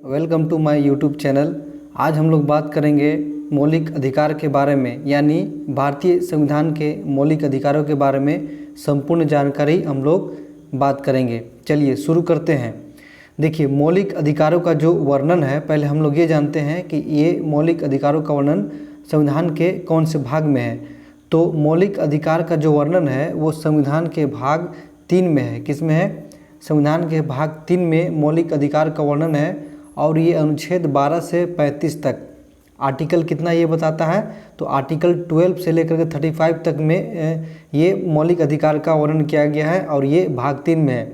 Welcome to my YouTube channel. आज हम लोग बात करेंगे मौलिक अधिकार के बारे में, यानी भारतीय संविधान के मौलिक अधिकारों के बारे में संपूर्ण जानकारी हम लोग बात करेंगे। चलिए शुरू करते हैं। देखिए, मौलिक अधिकारों का जो वर्णन है, पहले हम लोग ये जानते हैं कि ये मौलिक अधिकारों का वर्णन संविधान के कौन से भाग में है। तो मौलिक अधिकार का जो वर्णन है वो संविधान के भाग 3 में है। किस में है? संविधान के भाग 3 में मौलिक अधिकार का वर्णन है और ये अनुच्छेद 12 से 35 तक। आर्टिकल कितना ये बताता है? तो आर्टिकल 12 से लेकर के 35 तक में ये मौलिक अधिकार का वर्णन किया गया है और ये भाग 3 में है।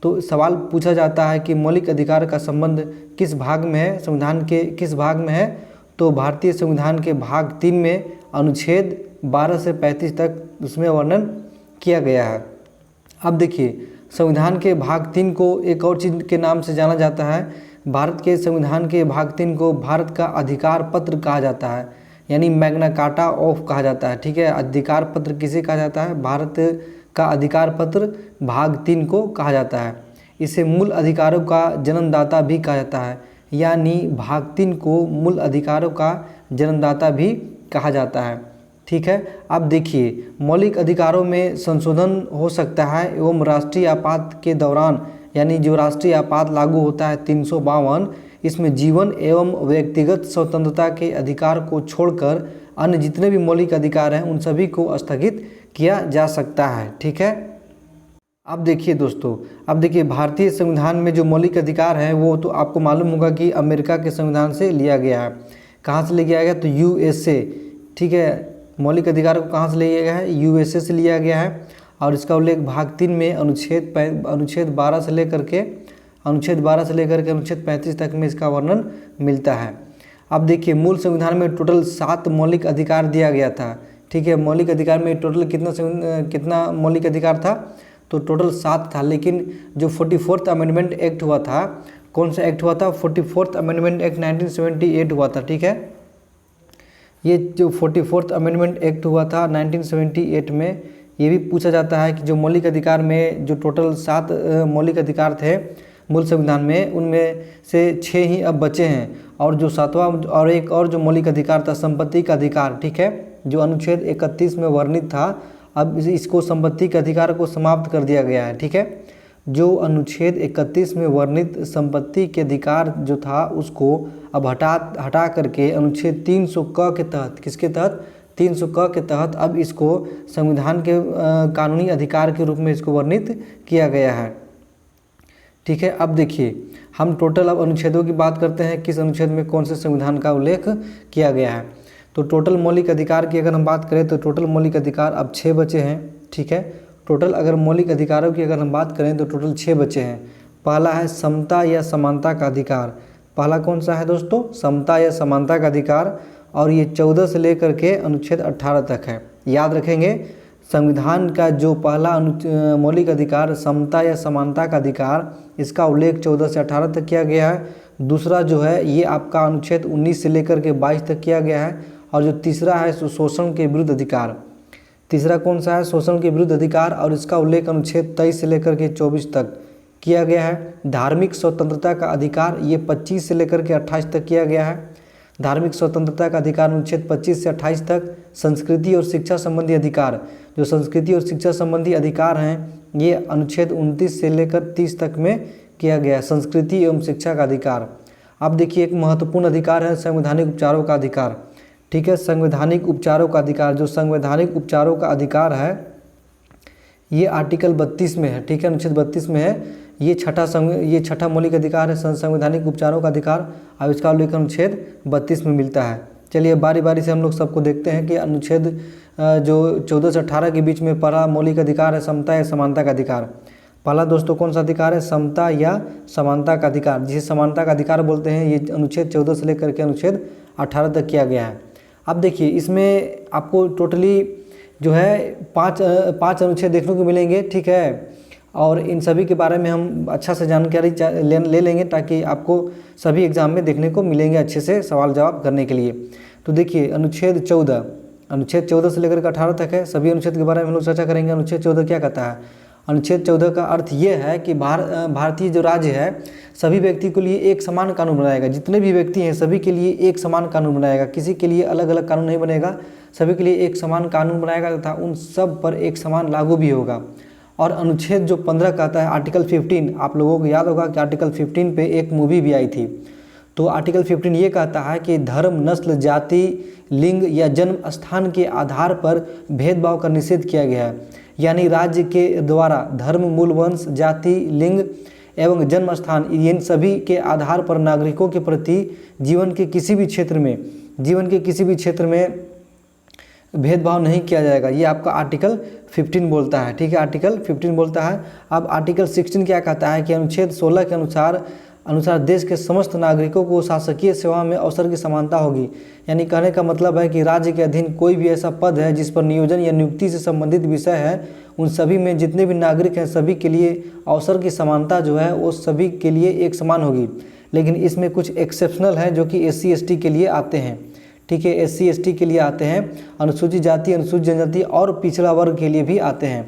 तो सवाल पूछा जाता है कि मौलिक अधिकार का संबंध किस भाग में है, संविधान के किस भाग में है? तो भारतीय संविधान के भाग 3 में अनुच्छेद 12 से 35 तक उसमें वर्णन किया गया है। अब देखिए, संविधान के भाग 3 को एक और चीज़ के नाम से जाना जाता है। भारत के संविधान के भाग 3 को भारत का अधिकार पत्र कहा जाता है, यानी मैग्ना कार्टा ऑफ कहा जाता है। ठीक है, अधिकार पत्र किसे कहा जाता है? भारत का अधिकार पत्र भाग 3 को कहा जाता है। इसे मूल अधिकारों का जन्मदाता भी कहा जाता है, यानी भाग 3 को मूल अधिकारों का जन्मदाता भी कहा जाता है। ठीक है, अब देखिए, मौलिक अधिकारों में संशोधन हो सकता है एवं राष्ट्रीय आपात के दौरान, यानी जो राष्ट्रीय आपात लागू होता है 352, इसमें जीवन एवं व्यक्तिगत स्वतंत्रता के अधिकार को छोड़कर अन्य जितने भी मौलिक अधिकार हैं उन सभी को स्थगित किया जा सकता है। ठीक है, अब देखिए दोस्तों, अब देखिए भारतीय संविधान में जो मौलिक अधिकार है वो तो आपको मालूम होगा कि अमेरिका के संविधान से लिया गया है। कहाँ से लिया गया? तो यूएसए। ठीक है, मौलिक अधिकार को कहाँ से लिया गया है? यूएसए से लिया गया है और इसका उल्लेख भाग 3 में अनुच्छेद 12 से लेकर के अनुच्छेद 35 तक में इसका वर्णन मिलता है। अब देखिए, मूल संविधान में टोटल 7 मौलिक अधिकार दिया गया था। ठीक है, मौलिक अधिकार में टोटल कितना मौलिक अधिकार था? तो टोटल 7 था, लेकिन जो 44th अमेंडमेंट एक्ट हुआ था, कौन सा एक्ट हुआ था? 44th अमेंडमेंट एक्ट 1978 हुआ था। ठीक है, ये जो 44th अमेंडमेंट एक्ट हुआ था 1978 में, ये भी पूछा जाता है कि जो मौलिक अधिकार में जो टोटल 7 मौलिक अधिकार थे मूल संविधान में, उनमें से 6 ही अब बचे हैं और जो 7वां और एक और जो मौलिक अधिकार था संपत्ति का अधिकार, ठीक है, जो अनुच्छेद 31 में वर्णित था, अब इसको संपत्ति के अधिकार को समाप्त कर दिया गया है। ठीक है, जो अनुच्छेद 31 में वर्णित संपत्ति के अधिकार जो था उसको अब हटा करके अनुच्छेद 300 क के तहत, किसके तहत? 300 क के तहत अब इसको संविधान के कानूनी अधिकार के रूप में इसको वर्णित किया गया है। ठीक है, अब देखिए, हम टोटल अब अनुच्छेदों की बात करते हैं, किस अनुच्छेद में कौन से संविधान का उल्लेख किया गया है। तो टोटल मौलिक अधिकार की अगर हम बात करें तो टोटल मौलिक अधिकार अब 6 बचे हैं। ठीक है, टोटल अगर मौलिक अधिकारों की अगर हम बात करें तो टोटल 6 बचे हैं। पहला है समता या समानता का अधिकार। पहला कौन सा है दोस्तों? समता या समानता का अधिकार, और ये 14 से लेकर के अनुच्छेद 18 तक है। याद रखेंगे, संविधान का जो पहला मौलिक अधिकार समता या समानता का अधिकार, इसका उल्लेख 14 से 18 तक किया गया है। दूसरा जो है ये आपका अनुच्छेद 19 से लेकर के 22 तक किया गया है। और जो तीसरा है शोषण के विरुद्ध अधिकार। तीसरा कौन सा है? शोषण के विरुद्ध अधिकार, और इसका उल्लेख अनुच्छेद 23 से लेकर के 24 तक किया गया है। धार्मिक स्वतंत्रता का अधिकार, ये 25 से लेकर के 28 तक किया गया है। धार्मिक स्वतंत्रता का अधिकार अनुच्छेद 25 से 28 तक। संस्कृति और शिक्षा संबंधी अधिकार, जो संस्कृति और शिक्षा संबंधी अधिकार हैं, ये अनुच्छेद 29 से लेकर 30 तक में किया गया है, संस्कृति एवं शिक्षा का अधिकार। अब देखिए, एक महत्वपूर्ण अधिकार है संवैधानिक उपचारों का अधिकार। ठीक है, संवैधानिक उपचारों का अधिकार, जो संवैधानिक उपचारों का अधिकार है ये आर्टिकल 32 में है। ठीक है, अनुच्छेद 32 में है। ये छठा मौलिक अधिकार है संवैधानिक उपचारों का अधिकार, अब इसका उल्लेख अनुच्छेद 32 में मिलता है। चलिए बारी बारी से हम लोग सबको देखते हैं कि अनुच्छेद जो 14 से 18 के बीच में पहला मौलिक अधिकार है समता या समानता का अधिकार। पहला दोस्तों कौन सा अधिकार है? समता या समानता का अधिकार, जिसे समानता का अधिकार बोलते हैं। ये अनुच्छेद 14 से लेकर के अनुच्छेद 18 तक किया गया है। अब देखिए, इसमें आपको टोटली जो है पाँच अनुच्छेद देखने को मिलेंगे। ठीक है, और इन सभी के बारे में हम अच्छा से जानकारी ले लेंगे ताकि आपको सभी एग्जाम में देखने को मिलेंगे अच्छे से सवाल जवाब करने के लिए। तो देखिए, अनुच्छेद 14 से लेकर के 18 तक है। सभी अनुच्छेद के बारे में हम लोग चर्चा करेंगे। अनुच्छेद 14 क्या कहता है? अनुच्छेद 14 का अर्थ ये है कि भारतीय जो राज्य है सभी व्यक्ति के लिए एक समान कानून बनाएगा। जितने भी व्यक्ति हैं सभी के लिए एक समान कानून बनाएगा, किसी के लिए अलग अलग कानून नहीं बनेगा, सभी के लिए एक समान कानून बनाएगा तथा उन सब पर एक समान लागू भी होगा। और अनुच्छेद जो 15 कहता है आर्टिकल 15, आप लोगों को याद होगा कि आर्टिकल 15 पे एक मूवी भी आई थी। तो आर्टिकल 15 ये कहता है कि धर्म, नस्ल, जाति, लिंग या जन्म स्थान के आधार पर भेदभाव का निषेध किया गया है। यानी राज्य के द्वारा धर्म, मूल वंश, जाति, लिंग एवं जन्म स्थान इन सभी के आधार पर नागरिकों के प्रति जीवन के किसी भी क्षेत्र में भेदभाव नहीं किया जाएगा। ये आपका आर्टिकल 15 बोलता है, ठीक है, आर्टिकल 15 बोलता है। अब आर्टिकल 16 क्या कहता है कि अनुच्छेद 16 के अनुसार देश के समस्त नागरिकों को शासकीय सेवा में अवसर की समानता होगी। यानी कहने का मतलब है कि राज्य के अधीन कोई भी ऐसा पद है जिस पर नियोजन या नियुक्ति से संबंधित विषय है, उन सभी में जितने भी नागरिक हैं सभी के लिए अवसर की समानता जो है वो सभी के लिए एक समान होगी। लेकिन इसमें कुछ एक्सेप्शनल हैं जो कि SC ST के लिए आते हैं, ठीक है, SC ST के लिए आते हैं, अनुसूचित जाति, अनुसूचित जनजाति और पिछड़ा वर्ग के लिए भी आते हैं।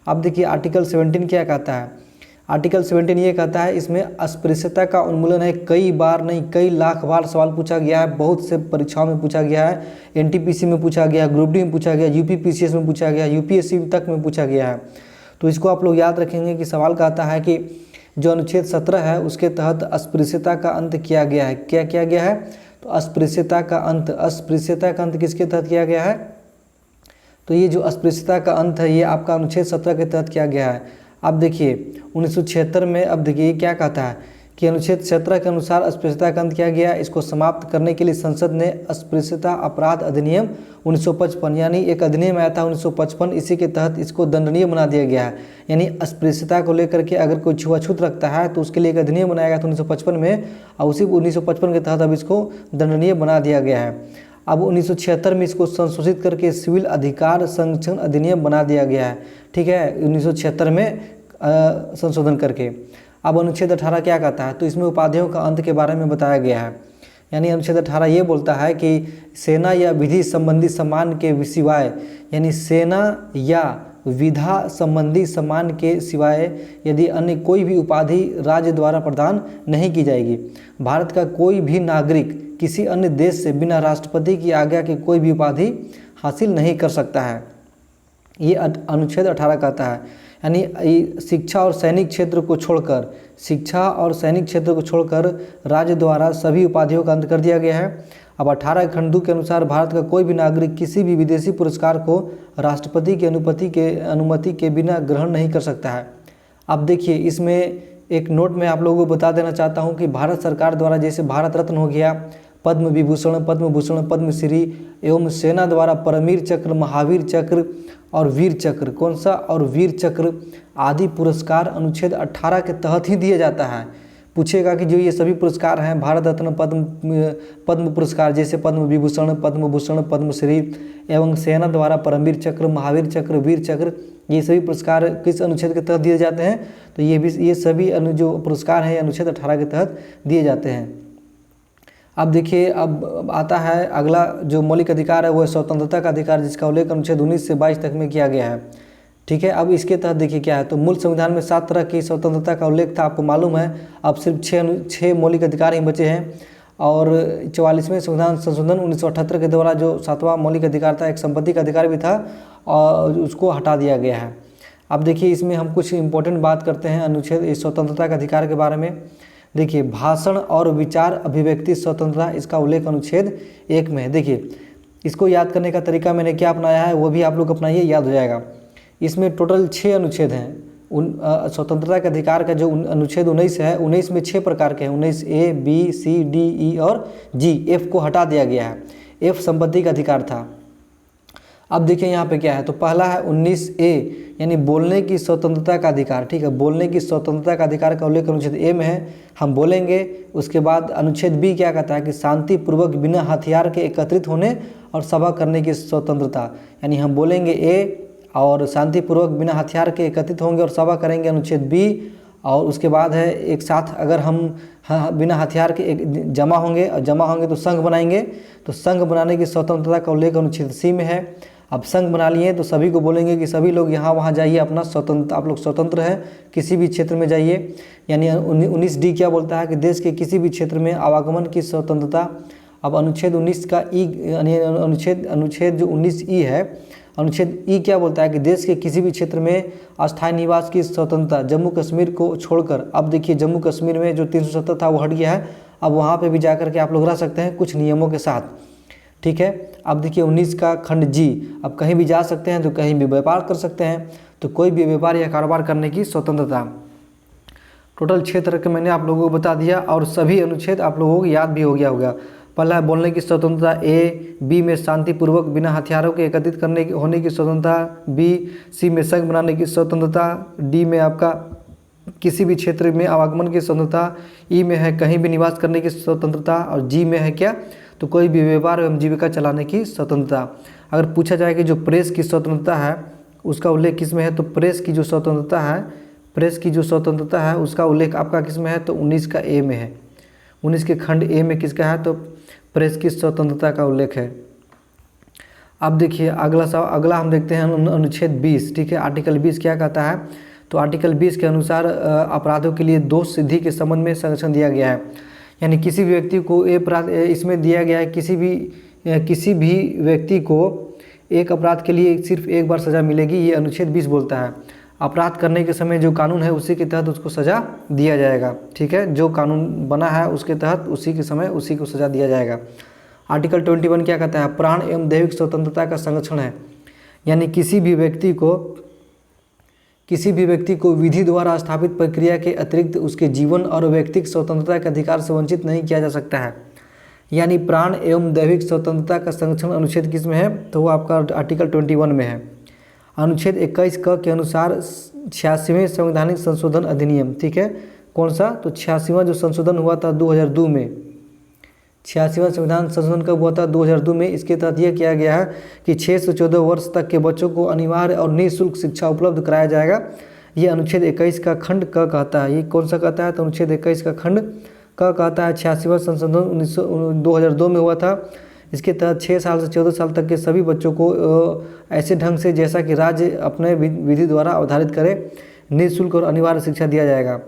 अब देखिए आर्टिकल 17 क्या कहता है। आर्टिकल 17 ये कहता है इसमें अस्पृश्यता का उन्मूलन है। कई बार नहीं कई लाख बार सवाल पूछा गया है, बहुत से परीक्षाओं में पूछा गया है, NTPC में पूछा गया, ग्रुप डी में पूछा गया, UPPCS में पूछा गया, UPSC तक में पूछा गया है। तो इसको आप लोग याद रखेंगे कि सवाल कहता है कि जो अनुच्छेद 17 है उसके तहत अस्पृश्यता का अंत किया गया है। क्या किया गया है? तो अस्पृश्यता का अंत किसके तहत किया गया है? तो ये जो अस्पृश्यता का अंत है ये आपका अनुच्छेद 17 के तहत किया गया है। अब देखिए 1976 में, अब देखिए क्या कहता है कि अनुच्छेद 17 के अनुसार अस्पृश्यता का अंत किया गया। इसको समाप्त करने के लिए संसद ने अस्पृश्यता अपराध अधिनियम 1955 यानी एक अधिनियम आया था 1955, इसी के तहत इसको दंडनीय बना दिया गया है। यानी अस्पृश्यता को लेकर के अगर कोई छुआछूत रखता है तो उसके लिए एक अधिनियम बनाया गया था 1955 में, और उसी 1955 के तहत अब इसको दंडनीय बना दिया गया है। अब 1976 में इसको संशोधित करके सिविल अधिकार संरक्षण अधिनियम बना दिया गया है, ठीक है, 1976 में संशोधन करके। अब अनुच्छेद 18 क्या कहता है? तो इसमें उपाधियों का अंत के बारे में बताया गया है। यानी अनुच्छेद 18 ये बोलता है कि सेना या विधि संबंधी सम्मान के सिवाय, यानी सेना या विधा संबंधी सम्मान के सिवाय यदि अन्य कोई भी उपाधि राज्य द्वारा प्रदान नहीं की जाएगी। भारत का कोई भी नागरिक किसी अन्य देश से बिना राष्ट्रपति की आज्ञा के कोई भी उपाधि हासिल नहीं कर सकता है, ये अनुच्छेद 18 कहता है। यानी शिक्षा और सैनिक क्षेत्र को छोड़कर राज्य द्वारा सभी उपाधियों का अंत कर दिया गया है। अब 18 खंड 2 के अनुसार भारत का कोई भी नागरिक किसी भी विदेशी पुरस्कार को राष्ट्रपति की अनुमति के बिना ग्रहण नहीं कर सकता है। अब देखिए इसमें एक नोट में आप लोगों को बता देना चाहता हूं कि भारत सरकार द्वारा जैसे भारत रत्न हो गया, पद्म विभूषण, पद्मश्री एवं सेना द्वारा परमवीर चक्र, महावीर चक्र और वीर चक्र, कौन सा, और वीर चक्र आदि पुरस्कार अनुच्छेद 18 के तहत ही दिया जाता है। पूछेगा कि जो ये सभी पुरस्कार हैं भारत रत्न, पद्म पुरस्कार जैसे पद्म विभूषण, पद्मभूषण, पद्मश्री एवं सेना द्वारा परमवीर चक्र, महावीर चक्र, वीर चक्र, ये सभी पुरस्कार किस अनुच्छेद के तहत दिए जाते हैं? तो ये सभी जो पुरस्कार हैं अनुच्छेद 18 के तहत दिए जाते हैं। अब देखिए अब आता है अगला जो मौलिक अधिकार है वो है स्वतंत्रता का अधिकार, जिसका उल्लेख अनुच्छेद 19 से 22 तक में किया गया है, ठीक है। अब इसके तहत देखिए क्या है, तो मूल संविधान में 7 तरह की स्वतंत्रता का उल्लेख था, आपको मालूम है। अब सिर्फ 6 मौलिक अधिकार ही बचे हैं, और 44वें संविधान संशोधन 1978 के द्वारा जो 7वां मौलिक अधिकार था, एक संपत्ति का अधिकार भी था, और उसको हटा दिया गया है। अब देखिए इसमें हम कुछ इंपॉर्टेंट बात करते हैं अनुच्छेद स्वतंत्रता के अधिकार के बारे में। देखिए भाषण और विचार अभिव्यक्ति स्वतंत्रता, इसका उल्लेख अनुच्छेद 1 में है। देखिए इसको याद करने का तरीका मैंने क्या अपनाया है वो भी आप लोग अपनाइए, याद हो जाएगा। इसमें टोटल 6 अनुच्छेद हैं। स्वतंत्रता के अधिकार का जो अनुच्छेद 19 है, 19 में 6 प्रकार के हैं, 19A, B, C, D, E और G। F को हटा दिया गया है, F संपत्ति का अधिकार था। अब देखिए यहाँ पे क्या है, तो पहला है 19A यानी बोलने की स्वतंत्रता का अधिकार, ठीक है, बोलने की स्वतंत्रता का अधिकार का उल्लेख अनुच्छेद A में है, हम बोलेंगे। उसके बाद अनुच्छेद B क्या कहता है कि शांतिपूर्वक बिना हथियार के एकत्रित होने और सभा करने की स्वतंत्रता, यानी हम बोलेंगे A और शांतिपूर्वक बिना हथियार के एकत्रित होंगे और सभा करेंगे, अनुच्छेद B। और उसके बाद है एक साथ अगर हम बिना हथियार के जमा होंगे तो संघ बनाएंगे, तो संघ बनाने की स्वतंत्रता का उल्लेख अनुच्छेद C में है। अब संघ बना लिए तो सभी को बोलेंगे कि सभी लोग यहाँ वहाँ जाइए, अपना स्वतंत्र, आप लोग स्वतंत्र हैं, किसी भी क्षेत्र में जाइए। यानी 19D क्या बोलता है कि देश के किसी भी क्षेत्र में आवागमन की स्वतंत्रता। अब अनुच्छेद 19 का ई यानी अनुच्छेद जो 19E है, अनुच्छेद ई क्या बोलता है कि देश के किसी भी क्षेत्र में अस्थायी निवास की स्वतंत्रता, जम्मू कश्मीर को छोड़कर। अब देखिए जम्मू कश्मीर में जो 370 था वो हट गया है, अब वहाँ पे भी जाकर के आप लोग रह सकते हैं कुछ नियमों के साथ, ठीक है। अब देखिए 19 का खंड जी, अब कहीं भी जा सकते हैं तो कहीं भी व्यापार कर सकते हैं, तो कोई भी व्यापार या कारोबार करने की स्वतंत्रता। टोटल क्षेत्र के मैंने आप लोगों को बता दिया और सभी अनुच्छेद आप लोगों को याद भी हो गया होगा। पहला है बोलने की स्वतंत्रता, ए। बी में शांतिपूर्वक बिना हथियारों के एकत्रित करने की होने की स्वतंत्रता, बी। सी में संघ बनाने की स्वतंत्रता, डी में आपका किसी भी क्षेत्र में आवागमन की स्वतंत्रता, ई में है कहीं भी निवास करने की स्वतंत्रता, और जी में है क्या, तो कोई भी व्यापार एवं जीविका चलाने की स्वतंत्रता। अगर पूछा जाए कि जो प्रेस की स्वतंत्रता है उसका उल्लेख किस में है, तो प्रेस की जो स्वतंत्रता है, प्रेस की जो स्वतंत्रता है उसका उल्लेख आपका किस में है, तो 19 का ए में है। 19 के खंड ए में किसका है, तो प्रेस की स्वतंत्रता का उल्लेख है। अब देखिए अगला हम देखते हैं अनुच्छेद 20, ठीक है। आर्टिकल 20 क्या कहता है, तो आर्टिकल 20 के अनुसार अपराधों के लिए दोष सिद्धि के संबंध में संरक्षण दिया गया है। यानी किसी भी व्यक्ति को इसमें दिया गया है, किसी भी व्यक्ति को एक अपराध के लिए सिर्फ एक बार सज़ा मिलेगी, ये अनुच्छेद 20 बोलता है। अपराध करने के समय जो कानून है उसी के तहत उसको सज़ा दिया जाएगा, ठीक है। जो कानून बना है उसके तहत उसी के समय उसी को सज़ा दिया जाएगा। आर्टिकल 21 क्या कहता है, प्राण एवं दैविक स्वतंत्रता का संरक्षण है। यानी किसी भी व्यक्ति को विधि द्वारा स्थापित प्रक्रिया के अतिरिक्त उसके जीवन और व्यक्तिगत स्वतंत्रता के अधिकार से वंचित नहीं किया जा सकता है। यानी प्राण एवं दैविक स्वतंत्रता का संरक्षण अनुच्छेद किस में है, तो वो आपका आर्टिकल 21 में है। अनुच्छेद 21 क के अनुसार 86वें संवैधानिक संशोधन अधिनियम, ठीक है। कौन सा, तो 86वां जो संशोधन हुआ था 2002 में, 86वां संविधान संशोधन कब हुआ था, 2002 में। इसके तहत यह किया गया है कि 6 से 14 वर्ष तक के बच्चों को अनिवार्य और निःशुल्क शिक्षा उपलब्ध कराया जाएगा। ये अनुच्छेद 21 का खंड क कहता है। ये कौन सा कहता है, तो अनुच्छेद 21 का खंड क कहता है। 86वां संशोधन 2002 में हुआ था। इसके तहत 6 साल से 14 साल तक के सभी बच्चों को ऐसे ढंग से जैसा कि राज्य अपने विधि द्वारा अवधारित करे निःशुल्क और अनिवार्य शिक्षा दिया जाएगा,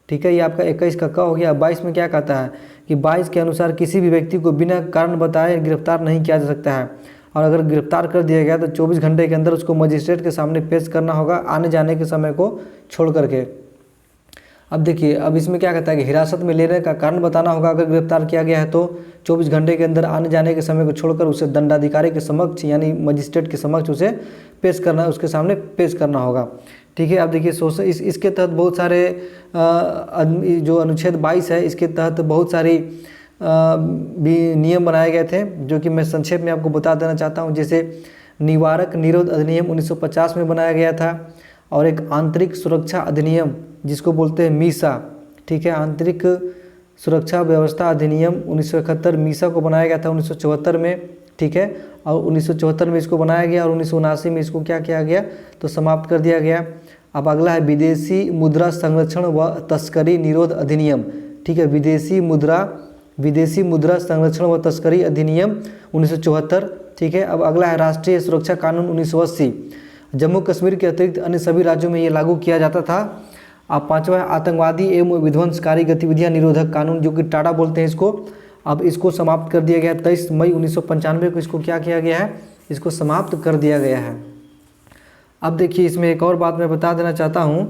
ठीक है। ये आपका 21 का क हो गया। 22 में क्या कहता है कि 22 के अनुसार किसी भी व्यक्ति को बिना कारण बताए गिरफ्तार नहीं किया जा सकता है, और अगर गिरफ्तार कर दिया गया तो 24 घंटे के अंदर उसको मजिस्ट्रेट के सामने पेश करना होगा, आने जाने के समय को छोड़ करके। अब देखिए, अब इसमें क्या कहता है कि हिरासत में लेने का कारण बताना होगा। अगर गिरफ्तार किया गया है तो 24 घंटे के अंदर आने जाने के समय को छोड़कर उसे दंडाधिकारी के समक्ष यानी मजिस्ट्रेट के समक्ष उसे पेश करना, उसके सामने पेश करना होगा, ठीक है। अब देखिए इसके तहत बहुत सारे जो अनुच्छेद 22 है इसके तहत बहुत सारी भी नियम बनाए गए थे, जो कि मैं संक्षेप में आपको बता देना चाहता हूँ। जैसे निवारक निरोध अधिनियम 1950 में बनाया गया था, और एक आंतरिक सुरक्षा अधिनियम जिसको बोलते हैं मीसा, ठीक है। आंतरिक सुरक्षा व्यवस्था अधिनियम 1971 मीसा को बनाया गया था 1974 में, ठीक है। और 1974 में इसको बनाया गया और 1979 में इसको क्या किया गया, तो समाप्त कर दिया गया। अब अगला है विदेशी मुद्रा संरक्षण व तस्करी निरोध अधिनियम, ठीक है। विदेशी मुद्रा संरक्षण व तस्करी अधिनियम 1974, ठीक है। अब अगला है राष्ट्रीय सुरक्षा कानून 1980। जम्मू कश्मीर के अतिरिक्त अन्य सभी राज्यों में ये लागू किया जाता था। अब 5वां है आतंकवादी एवं विध्वंसकारी गतिविधियां निरोधक कानून, जो कि टाडा बोलते हैं इसको। अब इसको समाप्त कर दिया गया 23 मई 1995 को। इसको क्या किया गया है, इसको समाप्त कर दिया गया है। अब देखिए, इसमें एक और बात मैं बता देना चाहता हूँ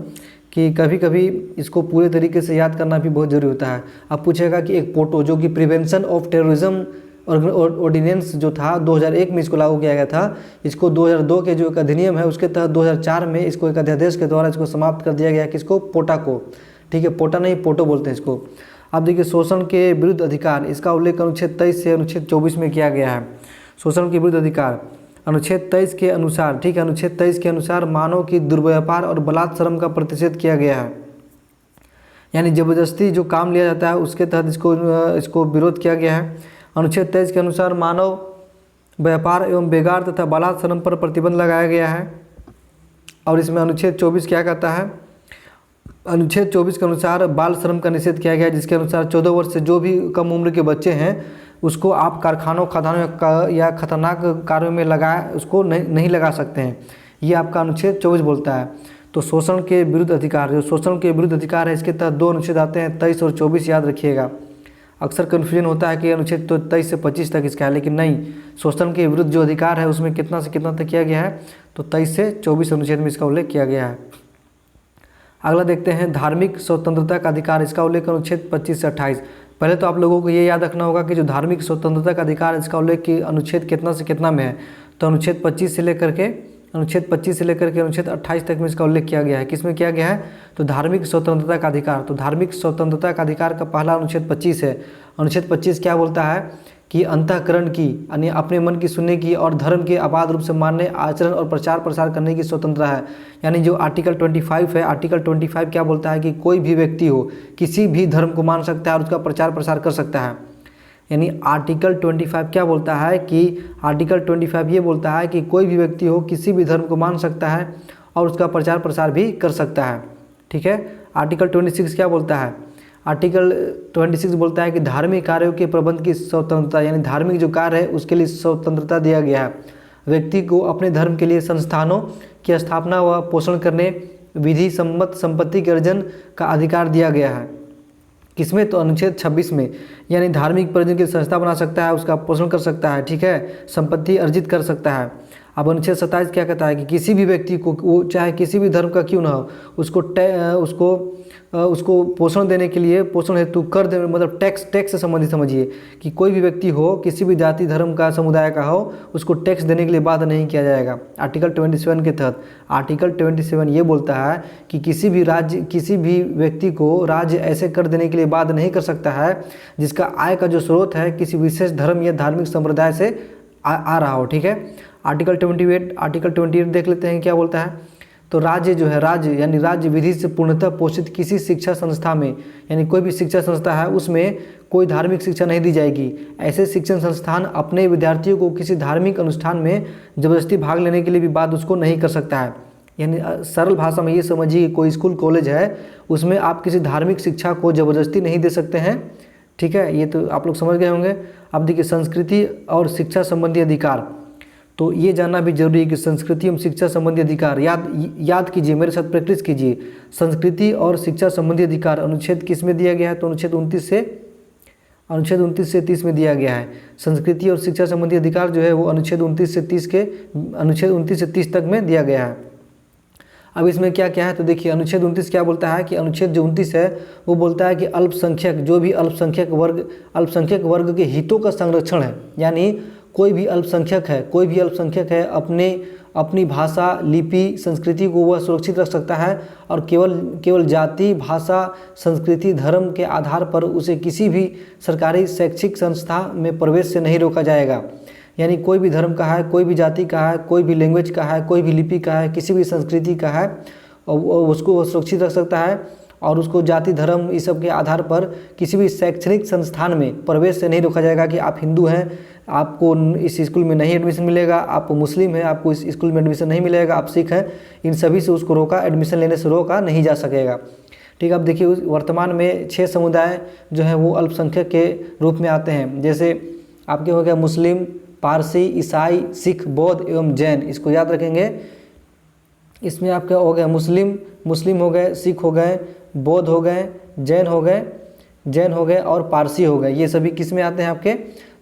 कि कभी कभी इसको पूरे तरीके से याद करना भी बहुत ज़रूरी होता है। अब पूछेगा कि एक पोटो, जो कि प्रिवेंशन ऑफ टेररिज्म ऑर्डिनेंस जो था 2001 में इसको लागू किया गया था, इसको 2002 के जो एक अधिनियम है उसके तहत 2004 में इसको एक अध्यादेश के द्वारा इसको समाप्त कर दिया गया, किसको, पोटा को, ठीक है। पोटा नहीं, पोटो बोलते हैं इसको। अब देखिए, शोषण के विरुद्ध अधिकार, इसका उल्लेख अनुच्छेद 23 से अनुच्छेद 24 में किया गया है। शोषण के विरुद्ध अधिकार अनुच्छेद 23 के अनुसार, ठीक है, अनुच्छेद 23 के अनुसार मानव की दुर्व्यापार और बलात्श्रम का प्रतिषेध किया गया है। यानी जबरदस्ती जो काम लिया जाता है उसके तहत इसको विरोध किया गया है। अनुच्छेद 23 के अनुसार मानव व्यापार एवं बेगार तथा बलात्श्रम पर प्रतिबंध लगाया गया है। और इसमें अनुच्छेद 24 क्या कहता है, अनुच्छेद 24 के अनुसार बाल श्रम का निषेध किया गया है, जिसके अनुसार 14 वर्ष से जो भी कम उम्र के बच्चे हैं उसको आप कारखानों खदानों या खतरनाक कार्यों में उसको नहीं लगा सकते हैं। ये आपका अनुच्छेद 24 बोलता है। तो शोषण के विरुद्ध अधिकार, जो शोषण के विरुद्ध अधिकार है, इसके तहत 2 अनुच्छेद आते हैं, 23 और 24, याद रखिएगा। अक्सर कन्फ्यूजन होता है कि अनुच्छेद तो 23 से 25 तक इसका है, लेकिन नहीं, शोषण के विरुद्ध जो अधिकार है उसमें कितना से कितना तक किया गया है, तो 23 से 24 अनुच्छेद में इसका उल्लेख किया गया है। अगला देखते हैं धार्मिक स्वतंत्रता का अधिकार, इसका उल्लेख अनुच्छेद 25 से 28। पहले तो आप लोगों को ये याद रखना होगा कि जो धार्मिक स्वतंत्रता का अधिकार, इसका उल्लेख कि अनुच्छेद कितना से कितना में है, तो अनुच्छेद 25 से लेकर के अनुच्छेद 28 तक में इसका उल्लेख किया गया है। किसमें किया गया है, तो धार्मिक स्वतंत्रता का अधिकार। तो धार्मिक स्वतंत्रता का अधिकार का पहला अनुच्छेद 25 है। अनुच्छेद 25 क्या बोलता है कि अंतःकरण की, यानी अपने मन की सुनने की और धर्म के अबाध रूप से मानने, आचरण और प्रचार प्रसार करने की स्वतंत्रता है। यानी जो आर्टिकल 25 है, आर्टिकल 25 क्या बोलता है कि कोई भी व्यक्ति हो किसी भी धर्म को मान सकता है और उसका प्रचार प्रसार कर सकता है। यानी आर्टिकल 25 क्या बोलता है कि आर्टिकल 25 ये बोलता है कि कोई भी व्यक्ति हो किसी भी धर्म को मान सकता है और उसका प्रचार प्रसार भी कर सकता है। ठीक है। आर्टिकल 26 क्या बोलता है, आर्टिकल 26 बोलता है कि धार्मिक कार्यों के प्रबंध की स्वतंत्रता, यानी धार्मिक जो कार्य है उसके लिए स्वतंत्रता दिया गया है। व्यक्ति को अपने धर्म के लिए संस्थानों की स्थापना व पोषण करने, विधि सम्मत संपत्ति के अर्जन का अधिकार दिया गया है। किसमें, तो अनुच्छेद 26 में। यानी धार्मिक प्रयोजन की संस्था बना सकता है, उसका पोषण कर सकता है, ठीक है, संपत्ति अर्जित कर सकता है। अब अनुच्छेद 27 क्या कहता है कि किसी भी व्यक्ति को, वो चाहे किसी भी धर्म का क्यों ना हो, उसको पोषण देने के लिए, पोषण हेतु कर दे, मतलब टैक्स से संबंधित समझिए कि कोई भी व्यक्ति हो किसी भी जाति धर्म का समुदाय का हो, उसको टैक्स देने के लिए बाध्य नहीं किया जाएगा। आर्टिकल 27 के तहत आर्टिकल 27 ये बोलता है कि किसी भी व्यक्ति को राज्य ऐसे कर देने के लिए बाध्य नहीं कर सकता है जिसका आय का जो स्रोत है किसी विशेष धर्म या धार्मिक संप्रदाय से आ रहा हो। ठीक है। आर्टिकल 28 देख लेते हैं क्या बोलता है। तो राज्य जो है, यानी राज्य विधि से पूर्णतः पोषित किसी शिक्षा संस्था में, यानी कोई भी शिक्षा संस्था है उसमें कोई धार्मिक शिक्षा नहीं दी जाएगी। ऐसे शिक्षण संस्थान अपने विद्यार्थियों को किसी धार्मिक अनुष्ठान में जबरदस्ती भाग लेने के लिए भी बाध्य उसको नहीं कर सकता है। यानी सरल भाषा में ये समझिए, कोई स्कूल कॉलेज है उसमें आप किसी धार्मिक शिक्षा को ज़बरदस्ती नहीं दे सकते हैं। ठीक है, ये तो आप लोग समझ गए होंगे। अब देखिए संस्कृति और शिक्षा संबंधी अधिकार, तो ये जानना भी जरूरी है कि संस्कृति एवं शिक्षा संबंधी अधिकार याद कीजिए, मेरे साथ प्रैक्टिस कीजिए। संस्कृति और शिक्षा संबंधी अधिकार अनुच्छेद किस में दिया गया है, तो अनुच्छेद 29 से 30 में दिया गया है। संस्कृति और शिक्षा संबंधी अधिकार जो है वो अनुच्छेद 29 से 30 तक में दिया गया है। अब इसमें क्या क्या है, तो देखिए अनुच्छेद 29 क्या बोलता है कि अनुच्छेद जो 29 है वो बोलता है कि अल्पसंख्यक, जो भी अल्पसंख्यक वर्ग के हितों का संरक्षण है। यानी कोई भी अल्पसंख्यक है अपनी भाषा, लिपि, संस्कृति को वह सुरक्षित रख सकता है और केवल जाति, भाषा, संस्कृति, धर्म के आधार पर उसे किसी भी सरकारी शैक्षिक संस्था में प्रवेश से नहीं रोका जाएगा। यानी कोई भी धर्म का है, कोई भी जाति का है, कोई भी लैंग्वेज का है, कोई भी लिपि का है, किसी भी संस्कृति का है, और उसको वह सुरक्षित रख सकता है और उसको जाति, धर्म, इस सब के आधार पर किसी भी शैक्षणिक संस्थान में प्रवेश से नहीं रोका जाएगा कि आप हिंदू हैं, आपको इस स्कूल में नहीं एडमिशन मिलेगा, आप मुस्लिम हैं, आपको इस स्कूल में एडमिशन नहीं मिलेगा, आप सिख हैं, इन सभी से उसको एडमिशन लेने से रोका नहीं जा सकेगा। ठीक है। अब देखिए वर्तमान में 6 समुदाय जो हैं वो अल्पसंख्यक के रूप में आते हैं। जैसे आपके हो गया मुस्लिम, पारसी, ईसाई, सिख, बौद्ध एवं जैन, इसको याद रखेंगे। इसमें आपका हो गया मुस्लिम हो गए, सिख हो गए, बौद्ध हो गए, जैन हो गए और पारसी हो गए। ये सभी किस में आते हैं आपके,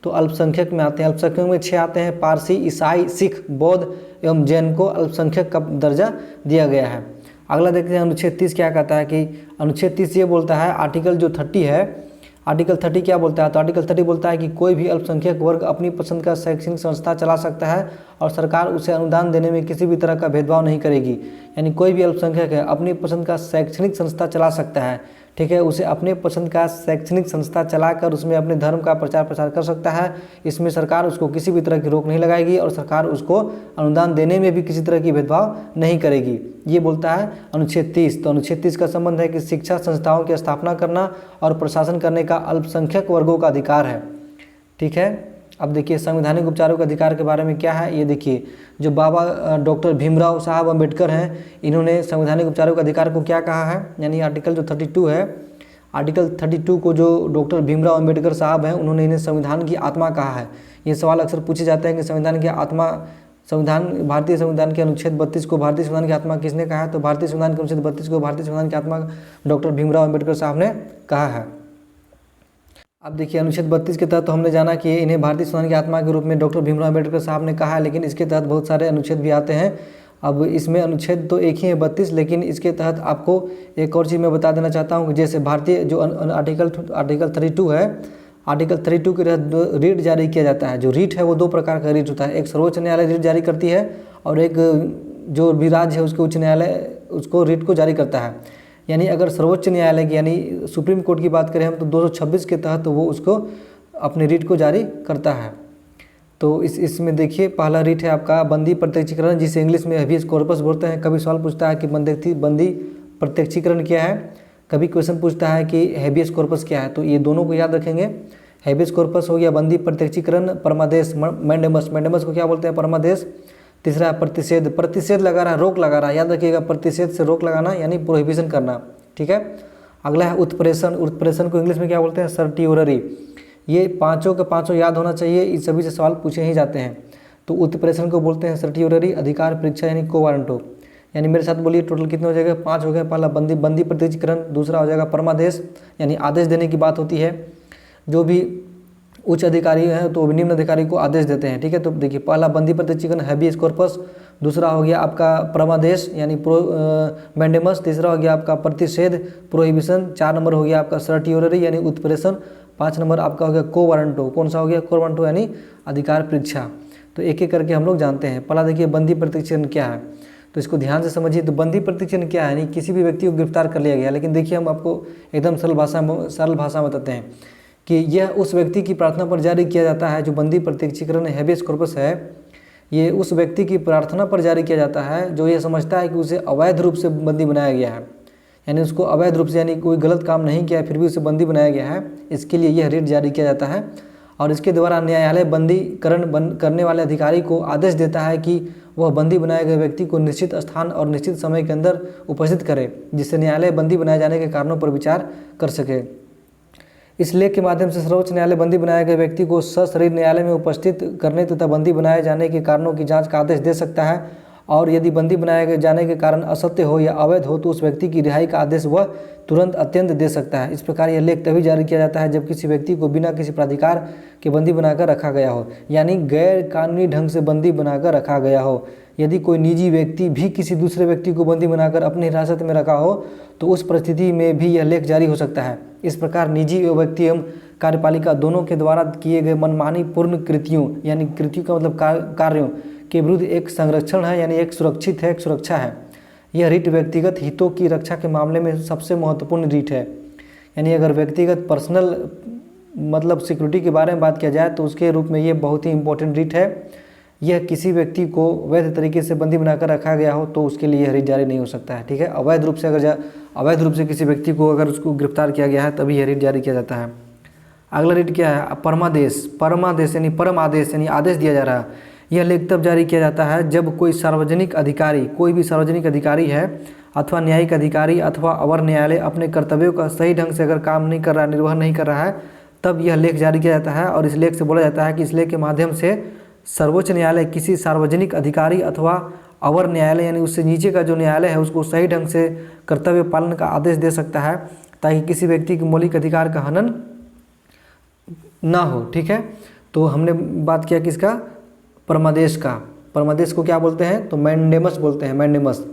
तो अल्पसंख्यक में आते हैं। अल्पसंख्यक में 6 आते हैं, पारसी, ईसाई, सिख, बौद्ध एवं जैन को अल्पसंख्यक का दर्जा दिया गया है। अगला देखते हैं अनुच्छेद 30 क्या कहता है कि अनुच्छेद 30 ये बोलता है, आर्टिकल जो 30 है, आर्टिकल 30 क्या बोलता है, तो आर्टिकल 30 बोलता है कि कोई भी अल्पसंख्यक वर्ग अपनी पसंद का शैक्षणिक संस्था चला सकता है और सरकार उसे अनुदान देने में किसी भी तरह का भेदभाव नहीं करेगी। यानी कोई भी अल्पसंख्यक है अपनी पसंद का शैक्षणिक संस्था चला सकता है। ठीक है, उसे अपने पसंद का शैक्षणिक संस्था चलाकर उसमें अपने धर्म का प्रचार प्रसार कर सकता है। इसमें सरकार उसको किसी भी तरह की रोक नहीं लगाएगी और सरकार उसको अनुदान देने में भी किसी तरह की भेदभाव नहीं करेगी। ये बोलता है अनुच्छेद 30। तो अनुच्छेद 30 का संबंध है कि शिक्षा संस्थाओं की स्थापना करना और प्रशासन करने का अल्पसंख्यक वर्गों का अधिकार है। ठीक है। अब देखिए संवैधानिक उपचारों के अधिकार के बारे में क्या है, ये देखिए जो बाबा डॉक्टर भीमराव साहब अम्बेडकर हैं, इन्होंने संवैधानिक उपचारों के अधिकार को क्या कहा है, यानी आर्टिकल जो 32 है, आर्टिकल 32 को जो डॉक्टर भीमराव अंबेडकर साहब हैं उन्होंने इन्हें संविधान की आत्मा कहा है। ये सवाल अक्सर पूछे जाते हैं कि संविधान की आत्मा, भारतीय संविधान के अनुच्छेद 32 को भारतीय संविधान की आत्मा किसने कहा है? तो भारतीय संविधान के अनुच्छेद 32 को भारतीय संविधान की आत्मा डॉक्टर भीमराव अंबेडकर साहब ने कहा है। अब देखिए अनुच्छेद 32 के तहत तो हमने जाना कि इन्हें भारतीय संविधान की आत्मा के रूप में डॉक्टर भीमराव अंबेडकर साहब ने कहा है, लेकिन इसके तहत बहुत सारे अनुच्छेद भी आते हैं। अब इसमें अनुच्छेद तो एक ही है 32, लेकिन इसके तहत आपको एक और चीज़ मैं बता देना चाहता हूँ कि जैसे भारतीय जो आर्टिकल 32 है, आर्टिकल 32 के तहत रीट जारी किया जाता है। जो रीट है वो दो प्रकार का रीट होता है, एक सर्वोच्च न्यायालय रीट जारी करती है और एक जो भी राज्य है उसके उच्च न्यायालय उसको रीट को जारी करता है। यानी अगर सर्वोच्च न्यायालय की यानी सुप्रीम कोर्ट की बात करें हम तो 226 के तहत वो उसको अपने रीट को जारी करता है। तो इसमें देखिए पहला रीट है आपका बंदी प्रत्यक्षीकरण, जिसे इंग्लिश में हेबियस कॉर्पस बोलते हैं। कभी सवाल पूछता है कि बंदी प्रत्यक्षीकरण क्या है, कभी क्वेश्चन पूछता है कि हेबियस कॉर्पस क्या है। तो ये दोनों को याद रखेंगे। हेबियस कॉर्पस हो गया बंदी प्रत्यक्षीकरण, परमादेश मैंडेमस को क्या बोलते हैं? परमादेश। तीसरा प्रतिषेध लगा रहा है, रोक लगा रहा है, याद रखिएगा प्रतिषेध से रोक लगाना यानी प्रोहिबिशन करना, ठीक है। अगला है उत्प्रेषण को इंग्लिश में क्या बोलते हैं? सर्टियोररी। ये पांचों के पांचों याद होना चाहिए, इस सभी से सवाल पूछे ही जाते हैं। तो उत्प्रेषण को बोलते हैं सर्टियोररी। अधिकार परीक्षा यानी को वारंटो, यानी मेरे साथ बोलिए टोटल कितने हो जाएगा? 5 हो गए। पहला बंदी प्रत्यक्षीकरण, दूसरा हो जाएगा परमादेश यानी आदेश देने की बात होती है। जो भी उच्च अधिकारी है तो निम्न अधिकारी को आदेश देते हैं, ठीक है। तो देखिए पहला बंदी प्रत्यक्षीकरण हैबियस कॉर्पस, दूसरा हो गया आपका परमादेश यानी मैंडेमस, तीसरा हो गया आपका प्रतिषेध प्रोहिबिशन, 4 नंबर हो गया आपका सर्टियोररी यानी उत्प्रेषण, 5 नंबर आपका हो गया को वारंटो। कौन सा हो गया? को वारंटो यानी अधिकार परीक्षा। तो एक एक करके हम लोग जानते हैं। पहला देखिए बंदी प्रत्यक्षीकरण क्या है, तो इसको ध्यान से समझिए। तो बंदी प्रत्यक्षीकरण क्या है? यानी किसी भी व्यक्ति को गिरफ्तार कर लिया गया, लेकिन देखिए हम आपको एकदम सरल भाषा में बताते हैं कि यह उस व्यक्ति की प्रार्थना पर जारी किया जाता है। जो बंदी प्रत्यक्षीकरण हैबियस कॉर्पस है, ये उस व्यक्ति की प्रार्थना पर जारी किया जाता है जो ये समझता है कि उसे अवैध रूप से बंदी बनाया गया है, यानी उसको अवैध रूप से यानी कोई गलत काम नहीं किया है फिर भी उसे बंदी बनाया गया है। इसके लिए यह रीट जारी किया जाता है और इसके द्वारा न्यायालय बंदीकरण करने वाले अधिकारी को आदेश देता है कि वह बंदी बनाए गए व्यक्ति को निश्चित स्थान और निश्चित समय के अंदर उपस्थित करे, जिससे न्यायालय बंदी बनाए जाने के कारणों पर विचार कर सके। इस लेख के माध्यम से सर्वोच्च न्यायालय बंदी बनाए गए व्यक्ति को सशरीर न्यायालय में उपस्थित करने तथा बंदी बनाए जाने के कारणों की जांच का आदेश दे सकता है, और यदि बंदी बनाए जाने के कारण असत्य हो या अवैध हो तो उस व्यक्ति की रिहाई का आदेश वह तुरंत अत्यंत दे सकता है। इस प्रकार यह लेख तभी जारी किया जाता है जब किसी व्यक्ति को बिना किसी प्राधिकार के बंदी बनाकर रखा गया हो, यानी गैर कानूनी ढंग से बंदी बनाकर रखा गया हो। यदि कोई निजी व्यक्ति भी किसी दूसरे व्यक्ति को बंदी बनाकर अपनी हिरासत में रखा हो तो उस परिस्थिति में भी यह लेख जारी हो सकता है। इस प्रकार निजी व्यक्ति एवं कार्यपालिका दोनों के द्वारा किए गए मनमानी पूर्ण कृतियों, यानी कृतियों का मतलब कार्यों के विरुद्ध एक संरक्षण है, यानी एक सुरक्षित है, एक सुरक्षा है। यह रीट व्यक्तिगत हितों की रक्षा के मामले में सबसे महत्वपूर्ण रीट है। यानी अगर व्यक्तिगत पर्सनल मतलब सिक्योरिटी के बारे में बात किया जाए तो उसके रूप में ये बहुत ही इंपॉर्टेंट रीट है। यह किसी व्यक्ति को वैध तरीके से बंदी बनाकर रखा गया हो तो उसके लिए यह रीट जारी नहीं हो सकता है, ठीक है। अवैध रूप से किसी व्यक्ति को अगर उसको गिरफ्तार किया गया है तभी यह रीट जारी किया जाता है। अगला रीट क्या है? परमादेश यानी परम आदेश, यानी आदेश दिया जा रहा है। यह लेख तब जारी किया जाता है जब कोई सार्वजनिक अधिकारी, कोई भी सार्वजनिक अधिकारी है अथवा न्यायिक अधिकारी अथवा अवर न्यायालय अपने कर्तव्यों का सही ढंग से अगर काम नहीं कर रहा, निर्वहन नहीं कर रहा है, तब यह लेख जारी किया जाता है। और इस लेख से बोला जाता है कि इस लेख के माध्यम से सर्वोच्च न्यायालय किसी सार्वजनिक अधिकारी अथवा अवर न्यायालय यानी उससे नीचे का जो न्यायालय है उसको सही ढंग से कर्तव्य पालन का आदेश दे सकता है, ताकि किसी व्यक्ति के मौलिक अधिकार का हनन ना हो, ठीक है। तो हमने बात किया किसका? परमादेश का। परमादेश को क्या बोलते हैं? तो मैंडेमस बोलते हैं, मैंडेमस,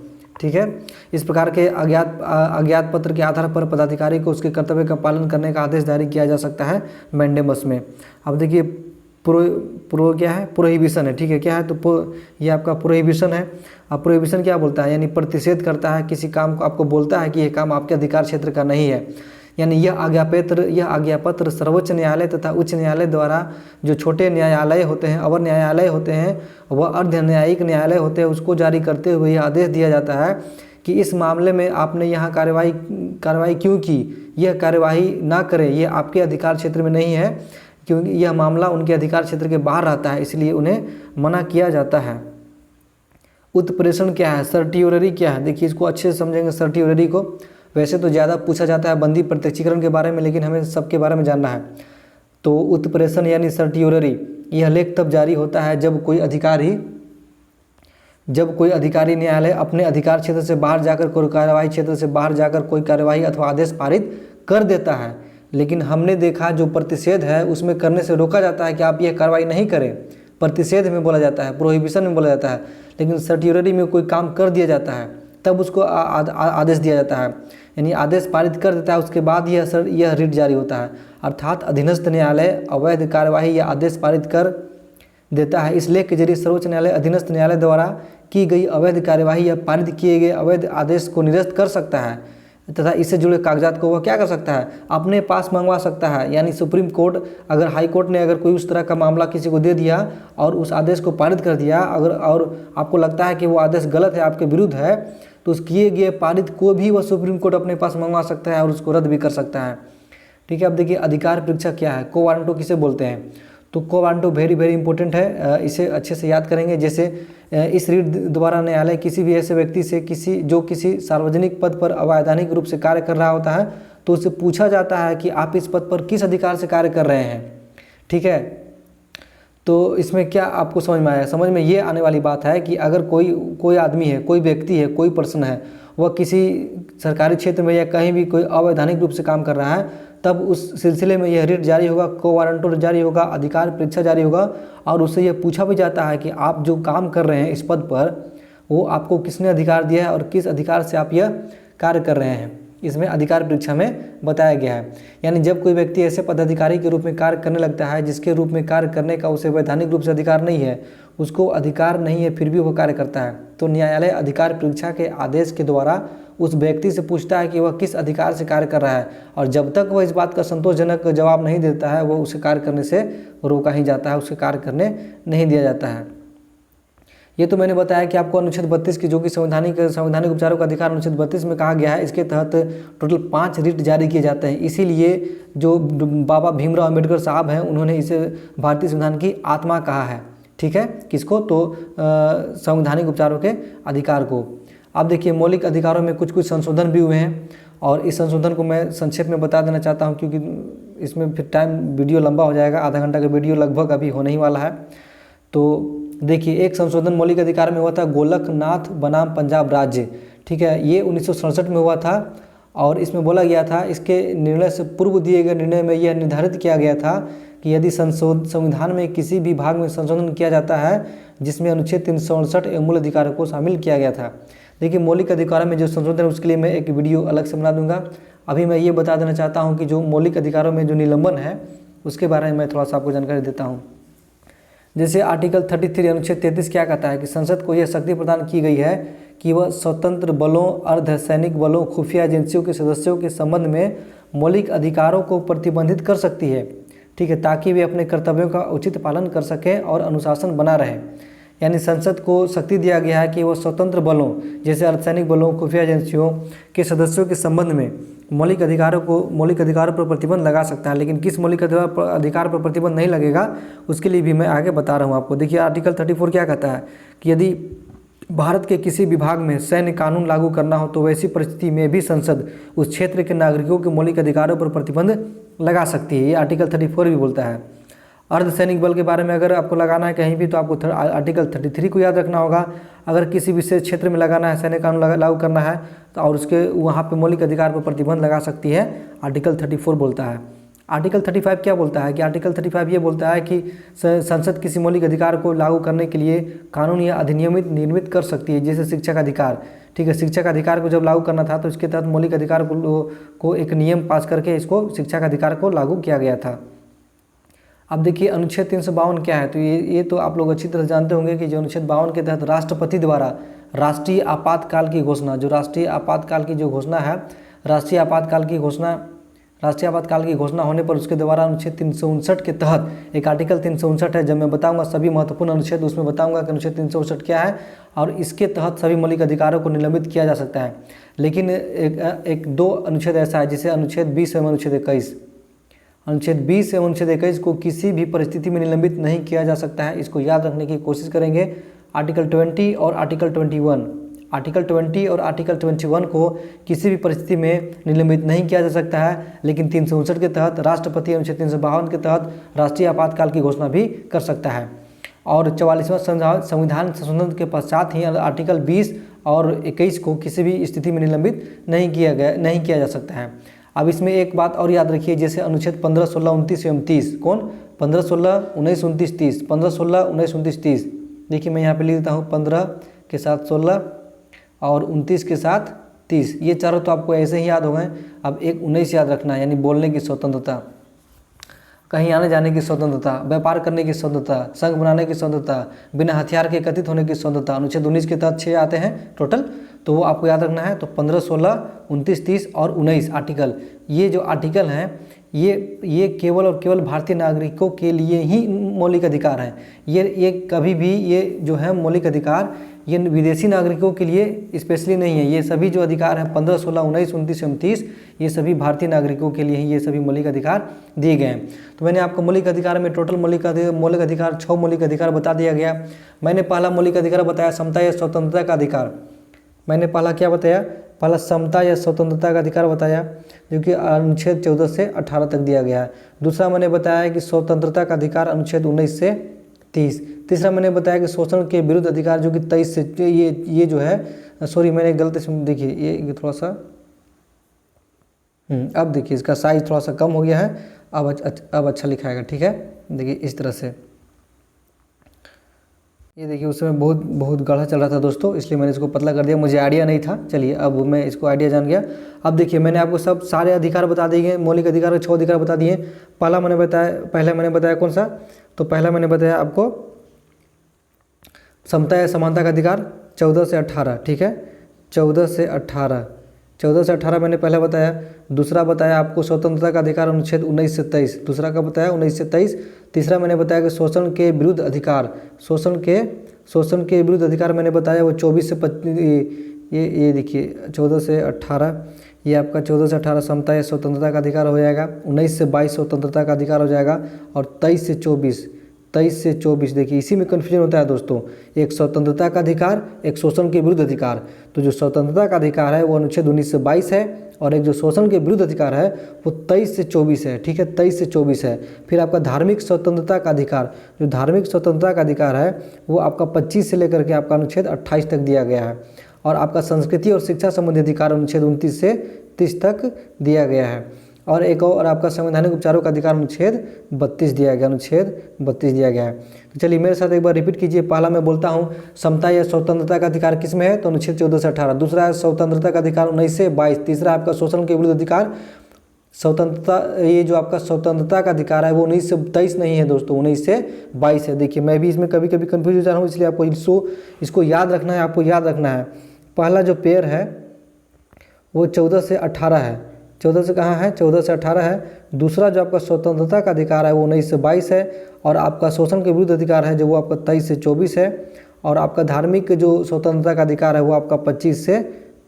ठीक है। इस प्रकार के अज्ञात पत्र के आधार पर पदाधिकारी को उसके कर्तव्य का पालन करने का आदेश जारी किया जा सकता है मैंडेमस में। अब देखिए क्या है? प्रोहिबिशन है, ठीक है। क्या है? तो ये आपका प्रोहिबिशन है। अब प्रोहिबिशन क्या बोलता है? यानी प्रतिषेध करता है किसी काम को, आपको बोलता है कि यह काम आपके अधिकार क्षेत्र का नहीं है। यानी यह आज्ञापत्र सर्वोच्च न्यायालय तथा उच्च न्यायालय द्वारा जो छोटे न्यायालय होते हैं, अवर न्यायालय होते हैं, वह अर्ध न्यायिक न्यायालय होते हैं, उसको जारी करते हुए यह आदेश दिया जाता है कि इस मामले में आपने यहाँ कार्रवाई क्यों की, यह कार्यवाही ना करें, यह आपके अधिकार क्षेत्र में नहीं है, क्योंकि यह मामला उनके अधिकार क्षेत्र के बाहर रहता है, इसलिए उन्हें मना किया जाता है। उत्प्रेषण क्या है? सर्टियोररी क्या है? देखिए इसको अच्छे से समझेंगे। सर्टियोररी को वैसे तो ज़्यादा पूछा जाता है बंदी प्रत्यक्षीकरण के बारे में, लेकिन हमें सबके बारे में जानना है। तो उत्प्रेषण यानी सर्टियोररी, यह लेख तब जारी होता है जब कोई अधिकारी न्यायालय अपने अधिकार क्षेत्र से बाहर जाकर कोई कार्यवाही क्षेत्र से बाहर जाकर कोई कार्यवाही अथवा आदेश पारित कर देता है। लेकिन हमने देखा जो प्रतिषेध है उसमें करने से रोका जाता है कि आप यह कार्रवाई नहीं करें, प्रतिषेध में बोला जाता है, प्रोहिबिशन में बोला जाता है। लेकिन सर्टियोररी में कोई काम कर दिया जाता है तब उसको आदेश दिया जाता है, यानी आदेश पारित कर देता है, उसके बाद यह रिट जारी होता है। अर्थात अधीनस्थ न्यायालय अवैध कार्यवाही या आदेश पारित कर देता है। इस लेख के जरिए सर्वोच्च न्यायालय अधीनस्थ न्यायालय द्वारा की गई अवैध कार्यवाही या पारित किए गए अवैध आदेश को निरस्त कर सकता है तथा इससे जुड़े कागजात को वह क्या कर सकता है, अपने पास मंगवा सकता है। यानी सुप्रीम कोर्ट अगर हाई कोर्ट ने अगर कोई उस तरह का मामला किसी को दे दिया और उस आदेश को पारित कर दिया, अगर और आपको लगता है कि वो आदेश गलत है, आपके विरुद्ध है, तो उस किए गए पारित को भी वह सुप्रीम कोर्ट अपने पास मंगवा सकता है और उसको रद्द भी कर सकता है। ठीक है, अब देखिए अधिकार परीक्षा क्या है, को वारंटो किसे बोलते हैं। तो को वारंटो वेरी इंपॉर्टेंट है, इसे अच्छे से याद करेंगे। जैसे इस रीट द्वारा न्यायालय किसी भी ऐसे व्यक्ति से जो किसी सार्वजनिक पद पर अवैधानिक रूप से कार्य कर रहा होता है तो उससे पूछा जाता है कि आप इस पद पर किस अधिकार से कार्य कर रहे हैं। ठीक है, तो इसमें क्या आपको समझ में आया? समझ में ये आने वाली बात है कि अगर कोई आदमी है, कोई व्यक्ति है, कोई पर्सन है, वह किसी सरकारी क्षेत्र में या कहीं भी कोई अवैधानिक रूप से काम कर रहा है, तब उस सिलसिले में यह रिट जारी होगा, को वारंटो जारी होगा, अधिकार परीक्षा जारी होगा और उससे यह पूछा भी जाता है कि आप जो काम कर रहे हैं इस पद पर, वो आपको किसने अधिकार दिया है और किस अधिकार से आप यह कार्य कर रहे हैं। इसमें अधिकार परीक्षा में बताया गया है। यानी जब कोई व्यक्ति ऐसे पदाधिकारी के रूप में कार्य करने लगता है जिसके रूप में कार्य करने का उसे वैधानिक रूप से अधिकार नहीं है, उसको अधिकार नहीं है फिर भी वो कार्य करता है, तो न्यायालय अधिकार परीक्षा के आदेश के द्वारा उस व्यक्ति से पूछता है कि वह किस अधिकार से कार्य कर रहा है, और जब तक वह इस बात का संतोषजनक जवाब नहीं देता है, वह उसे कार्य करने से रोका ही जाता है, उसे कार्य करने नहीं दिया जाता है। ये तो मैंने बताया कि आपको अनुच्छेद 32 की, जो कि संवैधानिक उपचारों का अधिकार अनुच्छेद 32 में कहा गया है, इसके तहत टोटल 5 रिट जारी किए जाते हैं। इसीलिए जो बाबा भीमराव अम्बेडकर साहब हैं उन्होंने इसे भारतीय संविधान की आत्मा कहा है। ठीक है, किसको? तो संवैधानिक उपचारों के अधिकार को। अब देखिए मौलिक अधिकारों में कुछ संशोधन भी हुए हैं और इस संशोधन को मैं संक्षेप में बता देना चाहता हूं, क्योंकि इसमें फिर वीडियो लंबा हो जाएगा, आधा घंटा का वीडियो लगभग अभी होने ही वाला है। तो देखिए एक संशोधन मौलिक अधिकार में हुआ था, गोलकनाथ बनाम पंजाब राज्य। ठीक है, ये 1967 में हुआ था और इसमें बोला गया था, इसके निर्णय से पूर्व दिए गए निर्णय में यह निर्धारित किया गया था कि यदि संविधान में किसी भी भाग में संशोधन किया जाता है जिसमें अनुच्छेद 368 एवं मूल अधिकारों को शामिल किया गया था। देखिए मौलिक अधिकारों में जो संशोधन है उसके लिए मैं एक वीडियो अलग से बना दूंगा। अभी मैं ये बता देना चाहता हूँ कि जो मौलिक अधिकारों में जो निलंबन है उसके बारे में मैं थोड़ा सा आपको जानकारी देता हूँ। जैसे आर्टिकल 33 अनुच्छेद 33 क्या कहता है कि संसद को यह शक्ति प्रदान की गई है कि वह स्वतंत्र बलों, अर्धसैनिक बलों, खुफिया एजेंसियों के सदस्यों के संबंध में मौलिक अधिकारों को प्रतिबंधित कर सकती है। ठीक है, ताकि वे अपने कर्तव्यों का उचित पालन कर सकें और अनुशासन बना रहे। यानी संसद को शक्ति दिया गया है कि वह स्वतंत्र बलों जैसे अर्धसैनिक बलों, खुफिया एजेंसियों के सदस्यों के संबंध में मौलिक अधिकारों पर प्रतिबंध लगा सकता है। लेकिन किस मौलिक अधिकार पर प्रतिबंध नहीं लगेगा उसके लिए भी मैं आगे बता रहा हूँ आपको। देखिए आर्टिकल 34 क्या कहता है कि यदि भारत के किसी विभाग में सैन्य कानून लागू करना हो तो वैसी परिस्थिति में भी संसद उस क्षेत्र के नागरिकों के मौलिक अधिकारों पर प्रतिबंध लगा सकती है। ये आर्टिकल 34 भी बोलता है। अर्धसैनिक बल के बारे में अगर आपको लगाना है कहीं भी तो आपको आर्टिकल 33 को याद रखना होगा। अगर किसी विशेष क्षेत्र में लगाना है, सैन्य कानून लागू करना है तो और उसके वहाँ पे मौलिक अधिकार पर प्रतिबंध लगा सकती है, आर्टिकल 34 बोलता है। आर्टिकल 35 क्या बोलता है कि आर्टिकल 35 ये बोलता है कि संसद किसी मौलिक अधिकार को लागू करने के लिए कानून या अधिनियम निर्मित कर सकती है, जैसे शिक्षा का अधिकार। ठीक है, शिक्षा का अधिकार को जब लागू करना था तो इसके तहत मौलिक अधिकार को एक नियम पास करके इसको शिक्षा का अधिकार को लागू किया गया था। अब देखिए अनुच्छेद 352 क्या है, तो ये तो आप लोग अच्छी तरह जानते होंगे कि जो अनुच्छेद 52 के तहत राष्ट्रपति द्वारा राष्ट्रीय आपातकाल की घोषणा, जो राष्ट्रीय आपातकाल की जो घोषणा है, राष्ट्रीय आपातकाल की घोषणा होने पर उसके द्वारा अनुच्छेद 359 के तहत एक आर्टिकल 359 है। जब मैं बताऊंगा सभी महत्वपूर्ण अनुच्छेद उसमें बताऊंगा कि अनुच्छेद 359 क्या है और इसके तहत सभी मौलिक अधिकारों को निलंबित किया जा सकता है। लेकिन एक दो अनुच्छेद ऐसा है जिसे अनुच्छेद 20 एवं अनुच्छेद 21, अनुच्छेद 20 एवं अनुच्छेद 21 को किसी भी परिस्थिति में निलंबित नहीं किया जा सकता है। इसको याद रखने की कोशिश करेंगे। आर्टिकल 20 और आर्टिकल 21, आर्टिकल 20 और आर्टिकल 21 को किसी भी परिस्थिति में निलंबित नहीं किया जा सकता है, लेकिन 359 के तहत राष्ट्रपति अनुच्छेद 352 के तहत राष्ट्रीय आपातकाल की घोषणा भी कर सकता है। और 44वां संविधान संशोधन के पश्चात ही आर्टिकल 20 और 21 को किसी भी स्थिति में निलंबित नहीं किया जा सकता है। अब इसमें एक बात और याद रखिए, जैसे अनुच्छेद 15, 16, 29 एवं 30, कौन 15, 16, 19, 29, 30, 15, 16, 19, 29, 30, देखिए मैं यहाँ पे लिख देता हूँ 15 के साथ 16 और 29 के साथ 30, ये चारों तो आपको ऐसे ही याद हो गए। अब एक 19 याद रखना है, यानी बोलने की स्वतंत्रता, कहीं आने जाने की स्वतंत्रता, व्यापार करने की स्वतंत्रता, संघ बनाने की स्वतंत्रता, बिना हथियार के एकत्रित होने की स्वतंत्रता। अनुच्छेद 19 के तहत 6 आते हैं टोटल, तो वो आपको याद रखना है। तो 15, 16, 29, 30 और 19 आर्टिकल, ये जो आर्टिकल हैं ये केवल और केवल भारतीय नागरिकों के लिए ही मौलिक अधिकार हैं। ये कभी भी ये जो है मौलिक अधिकार ये विदेशी नागरिकों के लिए स्पेशली नहीं है। ये सभी जो अधिकार हैं 15, 16, 19, 29 एवं 30, ये सभी भारतीय नागरिकों के लिए ही ये सभी मौलिक अधिकार दिए गए हैं। तो मैंने आपको मौलिक अधिकार में टोटल मौलिक अधिकार 6 मौलिक अधिकार बता दिया गया। मैंने पहला मौलिक अधिकार बताया समता या स्वतंत्रता का अधिकार। मैंने पहला क्या बताया? पहला समता या स्वतंत्रता का अधिकार बताया, जो कि अनुच्छेद 14 से 18 तक दिया गया है। दूसरा मैंने बताया कि स्वतंत्रता का अधिकार अनुच्छेद 19 से 30। तीसरा मैंने बताया कि शोषण के विरुद्ध अधिकार, जो कि 23 से ये जो है, सॉरी मैंने गलती से, देखिए ये थोड़ा सा अब देखिए इसका साइज थोड़ा सा कम हो गया है, अब अच्छा लिखाएगा, ठीक है। देखिए इस तरह से, ये देखिए उस समय बहुत गाढ़ा चल रहा था दोस्तों, इसलिए मैंने इसको पतला कर दिया, मुझे आइडिया नहीं था। चलिए अब मैं इसको आइडिया जान गया। अब देखिए मैंने आपको सब सारे अधिकार बता दिए, मौलिक अधिकार 6 अधिकार बता दिए। पहले मैंने बताया कौन सा? तो पहला मैंने बताया आपको समता या समानता का अधिकार 14 से 18, ठीक है, 14 से 18 मैंने पहले बताया। दूसरा बताया आपको स्वतंत्रता का अधिकार अनुच्छेद 19 से 23, दूसरा का बताया 19 से 23। तीसरा मैंने बताया कि शोषण के विरुद्ध अधिकार, शोषण के विरुद्ध अधिकार मैंने बताया वो 24 से 25, ये देखिए 14 से 18, ये आपका 14 से 18 समता या स्वतंत्रता का अधिकार हो जाएगा। 19 से 22 स्वतंत्रता का अधिकार हो जाएगा, और 23 से 24 देखिए इसी में कन्फ्यूजन होता है दोस्तों, एक स्वतंत्रता का अधिकार, एक शोषण के विरुद्ध अधिकार। तो जो स्वतंत्रता का अधिकार है वो अनुच्छेद 19 से 22 है, और एक जो शोषण के विरुद्ध अधिकार है वो 23 से 24 है, ठीक है, 23 से 24 है। फिर आपका धार्मिक स्वतंत्रता का अधिकार, जो धार्मिक स्वतंत्रता का अधिकार है वो आपका 25 से लेकर के आपका अनुच्छेद 28 तक दिया गया है। और आपका संस्कृति और शिक्षा संबंधी अधिकार अनुच्छेद 29 से 30 तक दिया गया है। और एक और आपका संवैधानिक उपचारों का अधिकार अनुच्छेद 32 दिया गया है। तो चलिए मेरे साथ एक बार रिपीट कीजिए। पहला मैं बोलता हूँ, समता या स्वतंत्रता का अधिकार किस में है? तो अनुच्छेद 14 से 18। दूसरा है स्वतंत्रता का अधिकार 19 से 22। तीसरा आपका शोषण के विरुद्ध अधिकार स्वतंत्रता, ये जो आपका स्वतंत्रता का अधिकार है वो 19 से 23 नहीं है दोस्तों, 19 से 22 है। देखिए मैं भी इसमें कभी कभी कन्फ्यूज हो जा रहा हूँ, इसलिए आपको इसको याद रखना है, पहला जो पेयर है वो 14 से 18 है। 14 से कहाँ है? 14 से 18 है। दूसरा जो आपका स्वतंत्रता का अधिकार है वो 19 से 22 है, और आपका शोषण के विरुद्ध अधिकार है जो वो आपका 23 से 24 है, और आपका धार्मिक जो स्वतंत्रता का अधिकार है वो आपका 25 से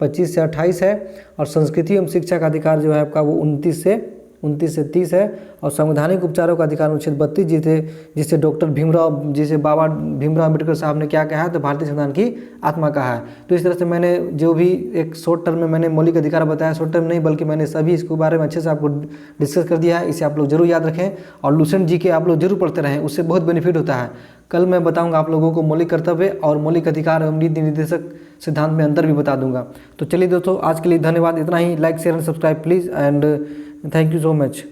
28 है, और संस्कृति एवं शिक्षा का अधिकार जो है आपका वो 29 से 30 है, और संवैधानिक उपचारों का अधिकार अनुच्छेद 32, जिसे बाबा भीमराव अम्बेडकर साहब ने क्या कहा है? तो भारतीय संविधान की आत्मा कहा है। तो इस तरह से मैंने जो भी एक शॉर्ट टर्म में मैंने मौलिक अधिकार बताया, शॉर्ट टर्म नहीं बल्कि मैंने सभी इसके बारे में अच्छे से आपको डिस्कस कर दिया है। इसे आप लोग जरूर याद रखें, और लुसेंट जी के आप लोग जरूर पढ़ते रहें, उससे बहुत बेनिफिट होता है। कल मैं बताऊंगा आप लोगों को मौलिक कर्तव्य और मौलिक अधिकार एवं नीति निर्देशक सिद्धांत में अंतर भी बता दूंगा। तो चलिए दोस्तों आज के लिए धन्यवाद, इतना ही। Like share and subscribe please, and thank you so much.